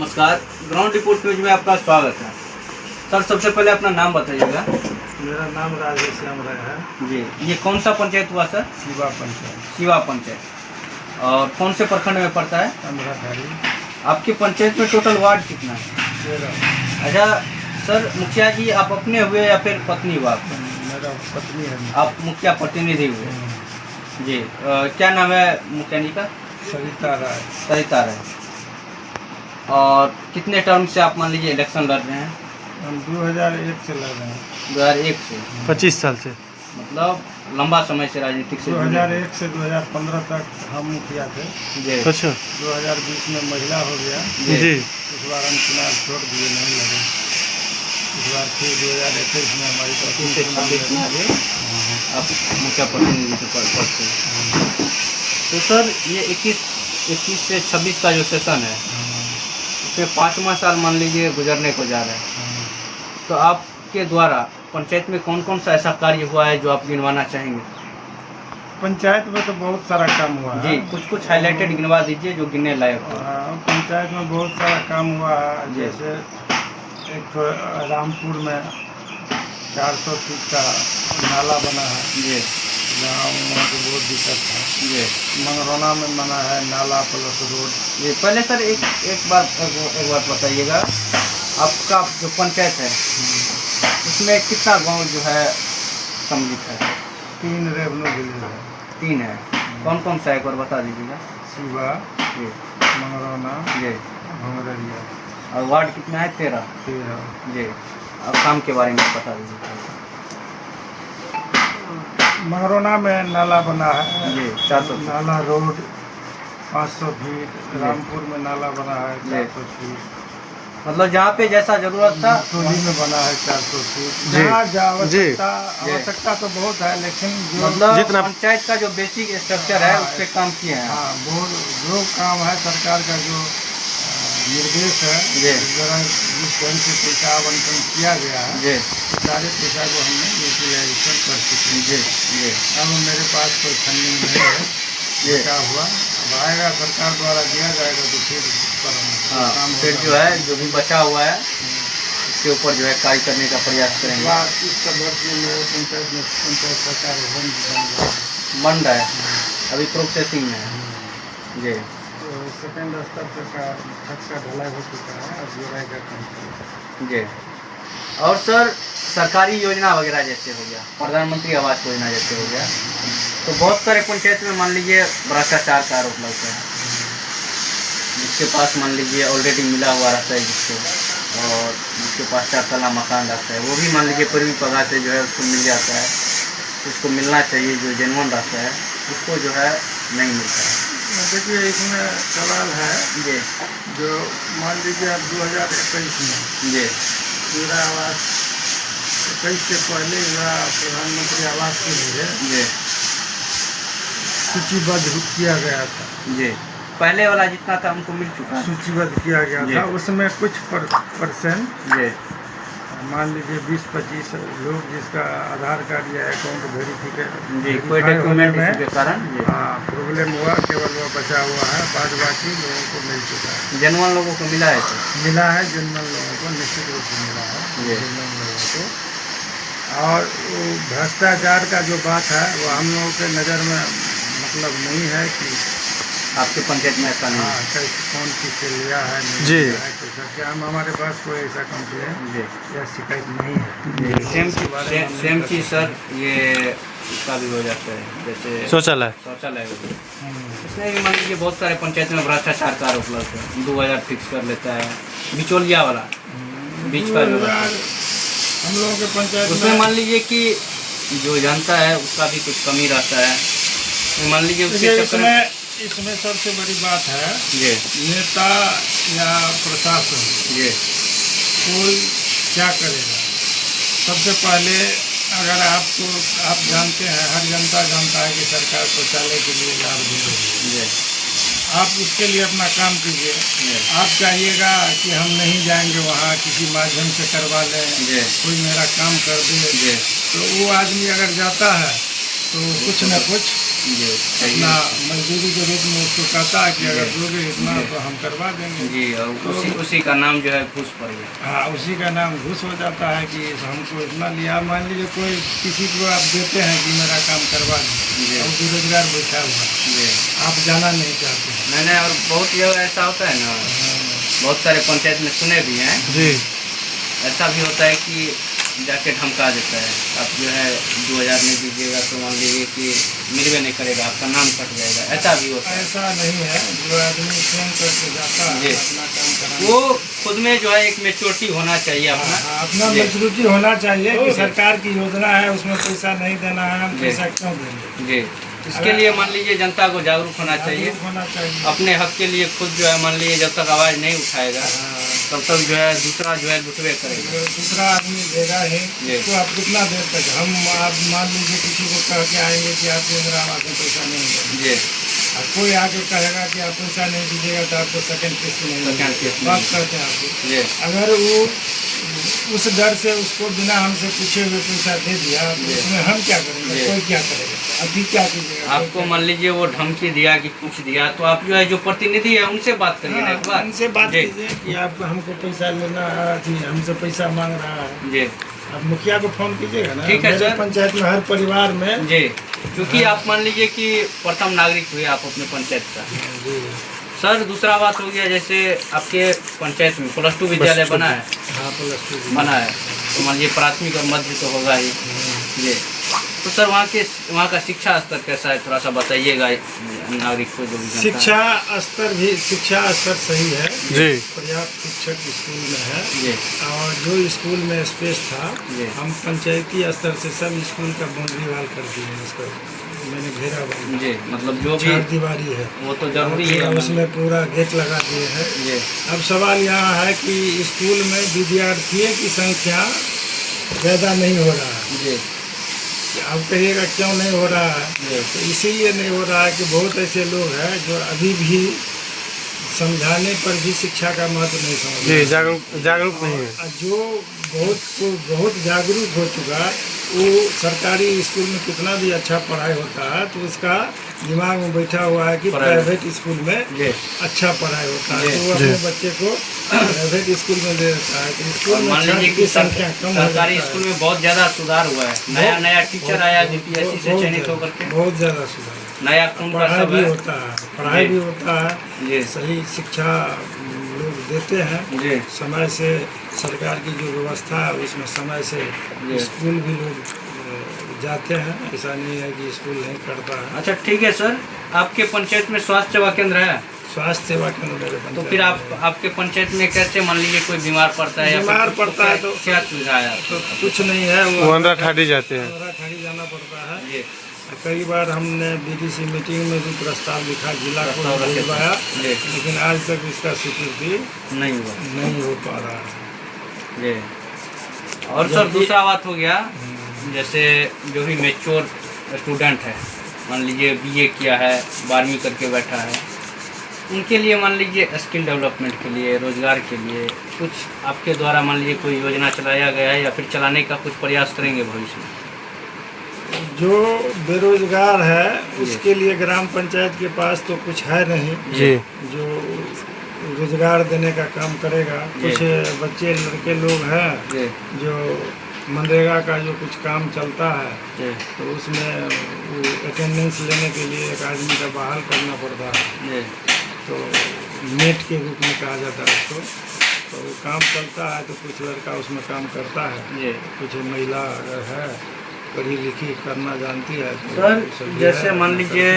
नमस्कार, ground report news में आपका स्वागत है। सर, सबसे पहले अपना नाम बताइएगा। मेरा नाम राजेश श्याम राय है जी। ये कौन सा पंचायत हुआ सर? शिवा पंचायत, शिवा पंचायत। और कौन से प्रखंड में पड़ता है? अमराधारी। आपकी पंचायत में टोटल वार्ड कितना है? 13। अच्छा सर, मुखिया जी आप अपने हुए या फिर पत्नी हुआ आपका? मेरा पत्नी है। आप मुखिया प्रतिनिधि हुए जी। क्या नाम है मुखिया जी का? सरिता राय। सरिता राय। और कितने टर्म से आप मान लीजिए इलेक्शन लड़ रहे हैं? हम 2001 से लड़ रहे हैं। 2001 से? 25 साल से। मतलब लंबा समय से राजनीतिक से 2001 से 2015 तक हम मुखिया थे। जी। अच्छा 2020 में महिला हो गया। जी। इस बार हम चुनाव छोड़ दिए, नहीं लड़े। इस बार फिर 2021 में हमारी इक्कीस से 26 में अभी आप मुखिया प्रतिनिधि के पद पर थे। तो सर ये 21 से 26 का जो सेशन है उसमें 5वां साल मान लीजिए गुजरने को जा रहा है, तो आपके द्वारा पंचायत में कौन कौन सा ऐसा कार्य हुआ है जो आप गिनवाना चाहेंगे? पंचायत में तो बहुत सारा काम हुआ है जी, कुछ हाईलाइटेड गिनवा दीजिए जो गिनने लायक हो। पंचायत में बहुत सारा काम हुआ है। जी। जैसे एक तो रामपुर में 400 फीट का नाला बना है, जी जहाँ वहाँ को बहुत दिक्कत है। जी मंगरौना में बना है नाला प्लस रोड। जी। पहले सर एक बात बताइएगा, आपका जो पंचायत है उसमें कितना गांव जो है सम्मिलित है? 3 रेवेन्यू विलेज है। 3 है। कौन कौन सा है एक बार बता दीजिएगा। शिवा, जी मंगरौना, जी। भंगरिया। और वार्ड कितना है? 13। 13। जी। अब काम के बारे में बता दीजिए। मंगरौना में नाला बना है जी 400 फीट। नाला रोड 500 फीट। रामपुर में नाला बना है 400 फीट। मतलब जहाँ पे जैसा जरूरत था टोली में बना है 400 फीट। जी, जहाँ जी। आवश्यकता तो बहुत है, लेकिन जो मतलब जितना- पंचायत का जो बेसिक स्ट्रक्चर है उस पर काम किए हैं। हाँ, जो काम है सरकार का जो निर्देश है, जी। जिस ढंग से पैसा आवंटन किया गया है, जी सारे पैसा को हमने यूटिलाइजेशन कर चुके हैं। जी जी अब मेरे पास कोई फंडिंग नहीं है जी। बचा हुआ। अब आएगा सरकार द्वारा दिया जाएगा तो फिर पर हाँ, काम फिर होगा। जो है जो भी बचा हुआ है उसके ऊपर जो है कार्य करने का प्रयास करेंगे। इस वर्ष में मेरे पंचायत सरकार बन रहा है, अभी प्रोसेसिंग में है। जी। तो सेकेंड स्तर तक का छत का ढलाई हो चुका है, अब जोड़ाई का काम चल रहा है। जी। और सर सरकारी योजना वगैरह जैसे हो गया, प्रधानमंत्री आवास योजना जैसे हो गया, तो बहुत सारे पंचायत में मान लीजिए भ्रष्टाचार का आरोप लगता है। जिसके पास मान लीजिए ऑलरेडी मिला हुआ रहता है जिसको, और जिसके पास 4 तला मकान रहता है, वो भी मान लीजिए पूर्वी पगार से जो है उसको मिल जाता है। उसको मिलना चाहिए, जो जेन्युइन रहता है उसको जो है नहीं मिलता है। देखिए, इसमें सवाल है जी जो मान लीजिए अब 2021 में जी इंदिरा आवास 21 से पहले इंदिरा प्रधानमंत्री आवास के लिए जी सूचीबद्ध किया गया था। जी। पहले वाला जितना था हमको मिल चुका है। सूचीबद्ध किया गया जी। था, उसमें कुछ परसेंट जी मान लीजिए 20-25 लोग जिसका आधार कार्ड या अकाउंट जी वेरीफाई कोई होने डॉक्यूमेंट में के कारण जी प्रॉब्लम हुआ, केवल वो बचा हुआ है, बाद बाकी लोगों को मिल चुका है। जेन्युइन लोगों को मिला है तो मिला है, जनरल लोगों को निश्चित रूप से मिला है, जी। जनरल लोगों को। और वो भ्रष्टाचार का जो बात है वो हम लोगों के नज़र में मतलब नहीं है कि आपके पंचायत में ऐसा नहीं है। कैसे कौन किससे लिया है, नहीं जी। लिया है, कैसा क्या। हमारे पास कोई ऐसा कंप्लेन जी या शिकायत नहीं है। जी। सेम सेम चीज़ सर ये इसका भी हो जाता है, जैसे शौचालय। शौचालय हो गया, इसमें भी मान लीजिए बहुत सारे पंचायत में भ्रष्टाचार का आरोप लगता है। 2000 फिक्स कर लेता है, बिचौलिया वाला बीच का जो है। हम लोगों के पंचायत उसमें मान लीजिए कि जो जानता है उसका भी कुछ कमी रहता है। मान लीजिए उसके चक्कर में इसमें सबसे बड़ी बात है जी नेता या प्रशासन जी कोई क्या करेगा। सबसे पहले अगर आप जानते हैं, हर जनता जानता है कि सरकार शौचालय के लिए लाभ दे रही है। जी आप उसके लिए अपना काम कीजिए। आप चाहिएगा कि हम नहीं जाएंगे वहाँ, किसी माध्यम से करवा लें, जी कोई मेरा काम कर दे, जी तो वो आदमी अगर जाता है तो कुछ न कुछ जी सही अपना है। मजदूरी के रूप में उसको कहता है कि अगर दोगे इतना तो हम करवा देंगे। जी, और उसी का नाम जो है घूस पड़ गया। हाँ, उसी का नाम घूस हो जाता है कि हमको इतना लिया। मान लीजिए कोई किसी को आप देते हैं कि मेरा काम करवा जी। दें और बेरोजगार बैठा हुआ है, जी आप जाना नहीं चाहते हैं। नहीं, और बहुत जगह ऐसा होता है ना, बहुत सारे पंचायत में सुने भी हैं, जी, ऐसा भी होता है कि जाके धमका देता है, आप जो है 2000 नहीं दीजिएगा तो मान लीजिए कि मिलवे नहीं करेगा, आपका नाम कट जाएगा, ऐसा भी होता है। ऐसा नहीं है। जो आदमी फोन करके जाता जी। है अपना काम कराने, वो खुद में जो है एक मेच्योरिटी होना चाहिए अपना। अपना जी। मेच्योरिटी होना चाहिए कि जी। सरकार की योजना है, उसमें पैसा नहीं देना है, हम जी। पैसा क्यों देंगे। जी, इसके लिए मान लीजिए जनता को जागरूक होना चाहिए, जागरूक होना चाहिए। अपने हक के लिए खुद जो है मान लीजिए जब तक आवाज़ नहीं उठाएगा हाँ, तब तक जो है दूसरा जो है लुटवे करेगा। दूसरा आदमी देगा ही जी। तो आप कितना देर तक हम आप मान लीजिए किसी को कह के आएंगे कि आप इंदिरा आवास में पैसा नहीं देंगे, जी और कोई आके कहेगा कि आप पैसा नहीं दीजिएगा तो आपको सेकंड किस्त नहीं सेकंड मिलेगा। किस्त बात नहीं। करते हैं आपको। जी अगर वो उस डर से उसको बिना हमसे पूछे हुए पैसा दे दिया तो जी। उसमें हम क्या करेंगे, जी। कोई क्या करेगा, अभी क्या कीजिएगा। आपको मान लीजिए वो धमकी दिया कि कुछ दिया तो आप जो है जो प्रतिनिधि है उनसे बात करिए ना एक बार। उनसे बात जी कीजिए कि आप हमको पैसा लेना थी, हमसे पैसा मांग रहा है। जी आप मुखिया को फोन कीजिएगा ना। ठीक है मेरे सर। पंचायत में हर परिवार में जी, क्योंकि आप मान लीजिए कि प्रथम नागरिक हुए आप अपने पंचायत का। जी। सर दूसरा बात हो गया, जैसे आपके पंचायत में +2 विद्यालय बना है, हाँ, +2 बना है, तो मान लीजिए प्राथमिक और मध्य तो होगा ही। जी, तो सर वहाँ का शिक्षा स्तर कैसा है, थोड़ा सा बताइएगा नागरिक को जो भी जानता है। शिक्षा स्तर सही है जी। पर्याप्त शिक्षक स्कूल में है। जी और जो स्कूल में स्पेस था जी। हम पंचायती स्तर से सब स्कूल का बाउंड्री वाल कर दिए हैं। इसका मैंने घेरा बांधा, जी, मतलब जो भी 4 दीवारी है, वो तो जरूरी है। उसमें पूरा गेट लगा दिए हैं। जी अब सवाल यहाँ है कि स्कूल में विद्यार्थियों की संख्या ज़्यादा नहीं हो रहा है। जी अब कहिएगा क्यों नहीं हो रहा है, जी तो इसीलिए नहीं हो रहा है कि बहुत ऐसे लोग हैं जो अभी भी समझाने पर भी शिक्षा का महत्व नहीं समझ जी, रहे। जागरूक नहीं है। और जो बहुत जागरूक हो चुका, वो सरकारी स्कूल में कितना भी अच्छा पढ़ाई होता है तो उसका दिमाग में बैठा हुआ है कि प्राइवेट स्कूल में जी अच्छा पढ़ाई होता है, जी। तो वो अपने बच्चे को प्राइवेट स्कूल में दे देता है। तो स्कूल और में मान लीजिए छात्र कि की संख्या कम हो सरकारी जाता है। स्कूल में बहुत ज़्यादा सुधार हुआ है, नया टीचर आया बीपीएससी से बहुत चयनित ज़्यादा- होकर के, बहुत ज़्यादा सुधार, नया खून का पढ़ाई सब भी है। होता है, पढ़ाई जी। भी होता है, जी सही शिक्षा लोग देते हैं जी समय से। सरकार की जो व्यवस्था है उसमें समय से जी। स्कूल भी लोग जाते हैं, ऐसा नहीं है कि स्कूल नहीं करता है। अच्छा ठीक है सर, आपके पंचायत में स्वास्थ्य सेवा केंद्र है, स्वास्थ्य सेवा केंद्र मेरे तो पंचायत फिर में है। आपके पंचायत में कैसे मान लीजिए कोई बीमार पड़ता है या फिर बीमार कुछ पड़ता है तो क्या सुविधा है आपको? तो कुछ नहीं है, वो अंदर ठाडी जाते हैं। ठाड़ी जाना पड़ता है। जी कई बार हमने बीडीसी मीटिंग में भी प्रस्ताव लिखा, जिला को प्रस्ताव रखे थे। भिजवाया, जी लेकिन आज तक इसका स्वीकृति नहीं हुआ। नहीं हो पा रहा है। जी, और सर दूसरा बात हो गया, जैसे जो भी मेच्योर स्टूडेंट है, मान लीजिए बीए किया है, 12वीं करके बैठा है, उनके लिए मान लीजिए स्किल डेवलपमेंट के लिए, रोजगार के लिए कुछ आपके द्वारा मान लीजिए कोई योजना चलाया गया है या फिर चलाने का कुछ प्रयास करेंगे भविष्य में? जो बेरोजगार है उसके लिए ग्राम पंचायत के पास तो कुछ है नहीं जी जो रोजगार देने का काम करेगा। जी। कुछ बच्चे लड़के लोग हैं जी जो मनरेगा का जो कुछ काम चलता है जी तो उसमें अटेंडेंस लेने के लिए एक आदमी का बहाल करना पड़ता है, जी तो नेट के रूप में कहा जाता है उसको। तो वो काम चलता है तो कुछ लड़का उसमें काम करता है, जी कुछ महिला अगर है पढ़ी लिखी करना जानती है तो सर, सभी जैसे है, मान अपना लीजिए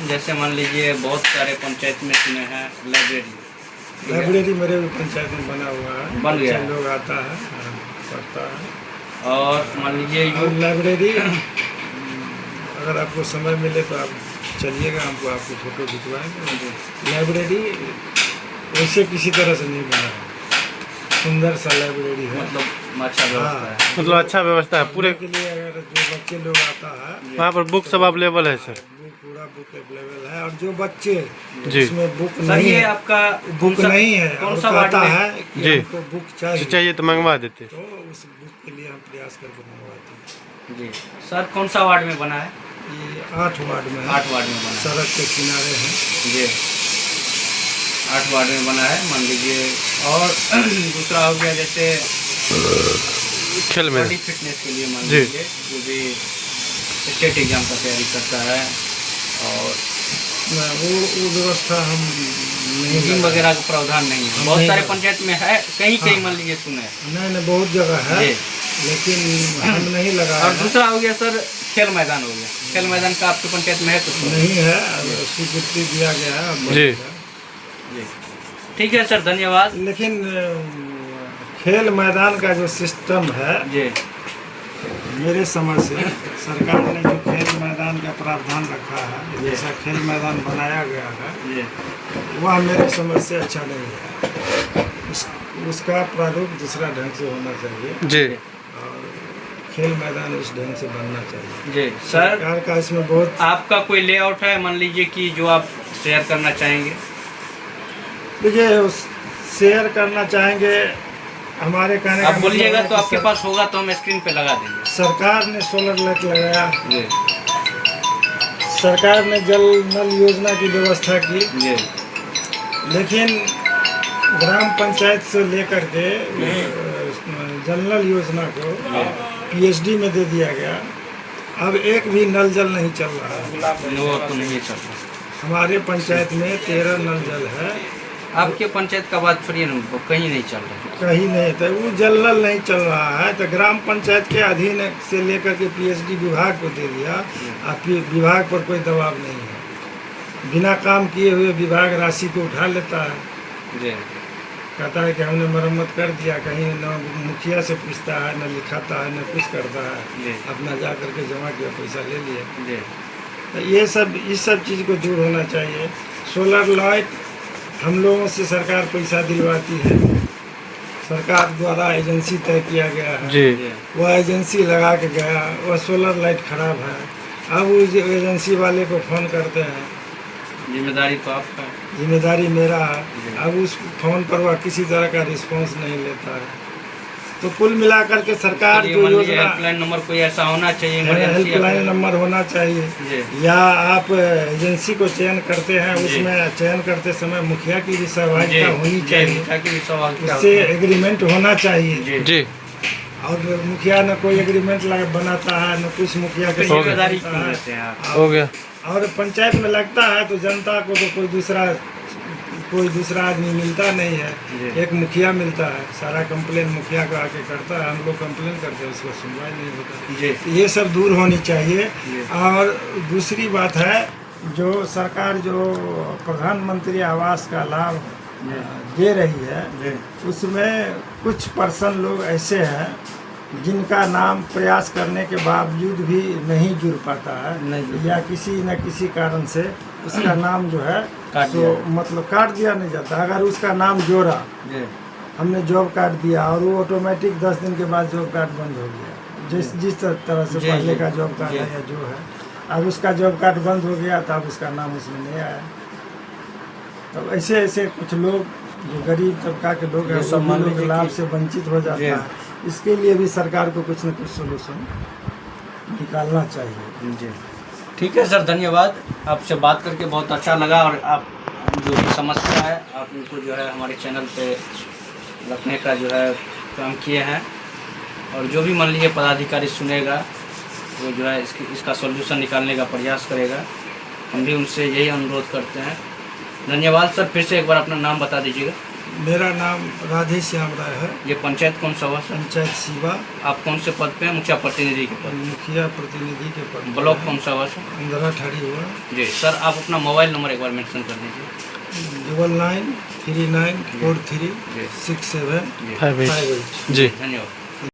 करती है। बहुत सारे पंचायत में सुने हैं लाइब्रेरी, ठीक है? लाइब्रेरी मेरे भी पंचायत में बना हुआ है, बन गया बच्चे है। लोग आता है, हाँ, पढ़ता है। और मान लीजिए और लाइब्रेरी अगर आपको समय मिले तो आप चलिएगा, हमको आपको फोटो खिंचवाएंगे। लाइब्रेरी वैसे किसी तरह से नहीं बना है, सुंदर सा लाइब्रेरी है, मतलब अच्छा व्यवस्था है। मतलब अच्छा व्यवस्था है पूरे। के लिए अगर जो बच्चे लोग आता है वहाँ पर बुक सब अवेलेबल है सर। पूरा बुक अवेलेबल है, और जो बच्चे जी। इसमें बुक सर नहीं ये है, आपका बुक नहीं है कौन और सा वार्ड कहता में? है कि जी। हमको बुक जो चाहिए, चाहिए तो मंगवा देते। तो उस बुक के लिए हम प्रयास करके मंगवाते हैं। जी सर, कौन सा वार्ड में बना है? ये 8 वार्ड में है। 8 वार्ड में बना है। सड़क के किनारे है। जी 8 वार्ड में बना है मान लीजिए। और दूसरा हो गया जैसे खेल में बॉडी फिटनेस के लिए मान जी। लीजिए जो भी स्टेट एग्जाम का तैयारी करता है और वो व्यवस्था हम नहीं जिम लगाए। वगैरह का प्रावधान नहीं है। हम बहुत नहीं सारे लगाए। पंचायत में है, कहीं कहीं हाँ। मान लीजिए सुने हैं। नहीं बहुत जगह है, जी। लेकिन हम नहीं लगाए और हैं। दूसरा हो गया सर खेल मैदान हो गया। खेल मैदान का आपके पंचायत में है कुछ? नहीं है, स्वीकृति दिया गया है, अब जी। बनेगा। जी ठीक है सर, धन्यवाद। लेकिन खेल मैदान का जो सिस्टम है, जी मेरे समझ से सरकार ने जो खेल मैदान का प्रावधान रखा है, जैसा खेल मैदान बनाया गया है, जी वह मेरे समझ से अच्छा नहीं है। उसका प्रारूप दूसरा ढंग से होना चाहिए जी और खेल मैदान उस ढंग से बनना चाहिए। जी सर, सरकार का इसमें बहुत आपका कोई लेआउट है मान लीजिए कि जो आप शेयर करना चाहेंगे? देखिए शेयर करना चाहेंगे। हमारे कहने आप का बोलिएगा मतलब तो है आपके कि पास होगा तो हम स्क्रीन पे लगा देंगे। सरकार ने सोलर लाइट लगाया, जी सरकार ने जल नल योजना की व्यवस्था की, जी लेकिन ग्राम पंचायत से लेकर के जल नल योजना को पीएचडी में दे दिया गया। अब एक भी नल जल नहीं चल रहा है। वो तो नहीं चल रहा। हमारे पंचायत में 13 नल जल है, आपके पंचायत का बात छोड़िए ना, वो कहीं नहीं चल रहा। कहीं नहीं था। वो जल नल नहीं चल रहा है तो ग्राम पंचायत के अधीन से लेकर के पीएचडी विभाग को दे दिया। अब विभाग पर कोई दबाव नहीं है। बिना काम किए हुए विभाग राशि को उठा लेता है, जी कहता है कि हमने मरम्मत कर दिया। कहीं न मुखिया से पूछता है, न लिखाता है, न कुछ करता है, जी अपना जा करके जमा किया, पैसा ले लिया। जी तो ये सब इस सब चीज़ को दूर होना चाहिए। सोलर लाइट हम लोगों से सरकार पैसा दिलवाती है, सरकार द्वारा एजेंसी तय किया गया है, जी जी वह एजेंसी लगा के गया, वह सोलर लाइट खराब है। अब उस एजेंसी वाले को फ़ोन करते हैं, जिम्मेदारी तो आपका है। जिम्मेदारी मेरा जी। है। अब उस फ़ोन पर वह किसी तरह का रिस्पांस नहीं लेता है। तो कुल मिलाकर के सरकार चलिए, जो मान लीजिए योजना, हेल्पलाइन नंबर कोई ऐसा होना चाहिए इमरजेंसी हेल्पलाइन नंबर होना चाहिए, जी या आप एजेंसी को चयन करते हैं, जी। उसमें चयन करते समय मुखिया की भी सहभागिता होनी जी चाहिए, मुखिया की भी सहभागिता उससे होती है। एग्रीमेंट होना चाहिए। जी जी और मुखिया न कोई एग्रीमेंट बनाता है, न कुछ मुखिया के तो हो गया। जिम्मेदारी बनता क्यों है। लेते हैं आप? हो गया। और पंचायत में लगता है तो जनता को तो कोई दूसरा आदमी मिलता नहीं है, जी। एक मुखिया मिलता है। सारा कंप्लेन मुखिया को आके करता है, हम लोग कंप्लेन करते हैं, उसका सुनवाई नहीं होता। जी ये सब दूर होनी चाहिए। जी। और दूसरी बात है, जो सरकार जो प्रधानमंत्री आवास का लाभ दे रही है, जी उसमें कुछ पर्सन लोग ऐसे हैं जिनका नाम प्रयास करने के बावजूद भी नहीं जुड़ पाता है, नहीं जुड़ या किसी न किसी कारण से उसका नाम जो है काट सो दिया। मतलब काट दिया नहीं जाता। अगर उसका नाम जोड़ा, जी हमने जॉब कार्ड दिया और वो ऑटोमेटिक 10 दिन के बाद जॉब कार्ड बंद हो गया, जिस तरह से जी, पहले जी, का जॉब कार्ड जी। है या जो है, अब उसका जॉब कार्ड बंद हो गया, तब उसका नाम उसमें नहीं आया। तो ऐसे ऐसे कुछ लोग जो गरीब तबका के लोग हैं, ये वो सब भी मान लोग लीजिए लाभ कि- से वंचित हो जाता जी। है। इसके लिए भी सरकार को कुछ न कुछ सोल्यूशन निकालना चाहिए। जी ठीक है सर, धन्यवाद। आपसे बात करके बहुत अच्छा लगा। और आप जो भी समस्या है आप उनको जो है हमारे चैनल पे रखने का जो है काम किए हैं। और जो भी मान लीजिए पदाधिकारी सुनेगा वो जो है इसका सॉल्यूशन निकालने का प्रयास करेगा। हम भी उनसे यही अनुरोध करते हैं। धन्यवाद सर। फिर से एक बार अपना नाम बता दीजिएगा। मेरा नाम राधे श्याम राय है, ये पंचायत कौन सा हुआ सर? पंचायत सीवा, आप कौन से पद पे हैं? मुखिया प्रतिनिधि के पद। मुखिया प्रतिनिधि के पद। ब्लॉक कौन सा हुआ सर? अंधरा ठाड़ी हुआ। जी सर, आप अपना मोबाइल नंबर एक बार मेंशन कर दीजिए। 9939436758। जी धन्यवाद।